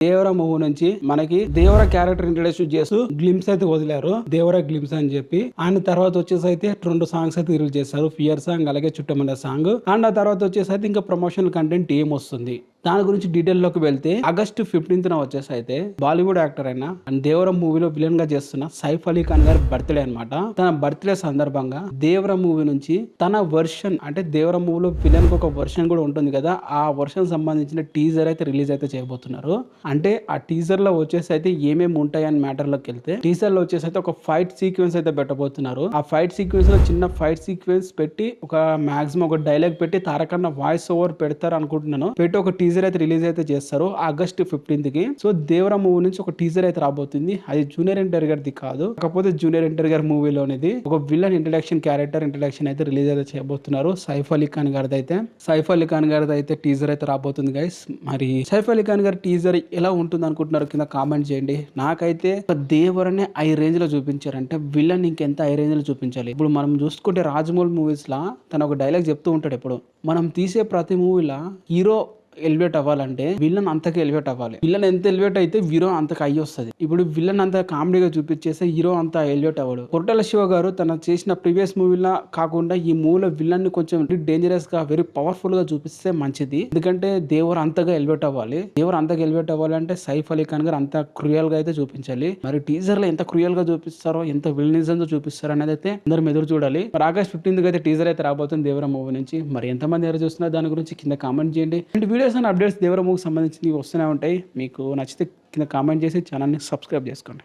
దేవర movie నుంచి మనకి దేవర character introduce చేస్తూ గ్లిమ్స్ అయితే వదిలారు. దేవర గ్లిమ్స్ అని చెప్పి ఆయన తర్వాత వచ్చేసి అయితే 2 సాంగ్స్ అయితే రిలీజ్ చేస్తారు. ఫియర్ సాంగ్ అలాగే చుట్టమల్ల సాంగ్. అండ్ ఆ తర్వాత వచ్చేసి అయితే ఇంకా ప్రమోషనల్ కంటెంట్ ఏం వస్తుంది దాని గురించి డీటెయిల్ లోకి వెళ్తే ఆగస్టు 15th వచ్చేసి అయితే బాలీవుడ్ యాక్టర్ అయిన అండ్ దేవర మూవీలో విలన్ గా చేస్తున్న సైఫ్ అలీ ఖాన్ గారి బర్త్డే అనమాట. తన బర్త్డే సందర్భంగా దేవర మూవీ నుంచి తన వర్షన్ అంటే దేవర మూవీలో విలన్ కి ఒక వర్షన్ కూడా ఉంటుంది కదా, ఆ వర్షన్ సంబంధించిన టీజర్ అయితే రిలీజ్ అయితే చేయబోతున్నారు. అంటే ఆ టీజర్ లో వచ్చేసి అయితే ఏమేమి ఉంటాయని మ్యాటర్ లోకి వెళ్తే టీజర్ లో వచ్చేసి అయితే ఒక ఫైట్ సీక్వెన్స్ అయితే పెట్టబోతున్నారు. ఆ ఫైట్ సీక్వెన్స్ లో చిన్న ఫైట్ సీక్వెన్స్ పెట్టి ఒక మాక్సిమం ఒక డైలాగ్ పెట్టి తారకన్న వాయిస్ ఓవర్ పెడతారు అనుకుంటున్నాను. పెట్టి ఒక టీజర్ అయితే రిలీజ్ అయితే చేస్తారు ఆగస్టు 15th కి. సో దేవర మూవీ నుంచి ఒక టీజర్ అయితే రాబోతుంది. అది జూనియర్ ఎన్టీఆర్ గారిది కాదు, కాకపోతే జూనియర్ ఎన్టీఆర్ గారి మూవీలోనిది ఒక విలన్ ఇంట్రడక్షన్ క్యారెక్టర్ ఇంట్రడక్షన్ అయితే రిలీజ్ అయితే చేయబోతున్నారు. సైఫ్ అలీ ఖాన్ గారిది అయితే టీజర్ అయితే రాబోతుంది గైస్. మరి సైఫ్ అలీ ఖాన్ గారి టీజర్ ఎలా ఉంటుంది అనుకుంటున్నారు కింద కామెంట్ చేయండి. నాకైతే దేవరనే ఐ రేంజ్ లో చూపించారంటే విలన్ ఇంకెంత ఐ రేంజ్ లో చూపించాలి. ఇప్పుడు మనం చూసుకుంటే రాజమౌళి మూవీస్ లా తన ఒక డైలాగ్ చెప్తూ ఉంటాడు. ఇప్పుడు మనం తీసే ప్రతి మూవీలా హీరో ఎలివేట్ అవ్వాలంటే విలన్ అంతగా ఎలివేట్ అవ్వాలి. విలన్ ఎంత ఎలివేట్ అయితే హీరో అంతకు అయ్యి వస్తుంది. ఇప్పుడు విలన్ అంత కామెడీగా చూపించేస్తే హీరో అంత ఎలివేట్ అవ్వడు. కొరటాల శివ గారు తన చేసిన ప్రీవియస్ మూవీలా కాకుండా ఈ మూవీలో విలన్ ని కొంచెం డేంజరస్ గా వెరీ పవర్ఫుల్ గా చూపిస్తే మంచిది. ఎందుకంటే దేవర్ అంతగా ఎలివేట్ అవ్వాలి. దేవర్ అంతగా ఎలివేట్ అవ్వాలంటే సైఫ్ అలీ ఖాన్ గారు అంత క్రూయల్ గా అయితే చూపించాలి. మరి టీజర్ లో ఎంత క్రూయల్ గా చూపిస్తారో ఎంత విలనిజం తో చూపిస్తారో అనేది అయితే అందరం ఎదురు చూడాలి. మరి ఆగస్ట్ 15th అయితే టీజర్ అయితే రాబోతుంది దేవర మూవీ నుంచి. మరి ఎంతమంది ఎవరు చూస్తున్నారు దాని గురించి కింద కామెంట్ చేయండి. అండ్ వీడియోస్ అండ్ అప్డేట్స్ దేవర మూవీకి సంబంధించి వస్తూనే ఉంటాయి. మీకు నచ్చితే కింద కామెంట్ చేసి ఛానల్ని సబ్స్క్రైబ్ చేసుకోండి.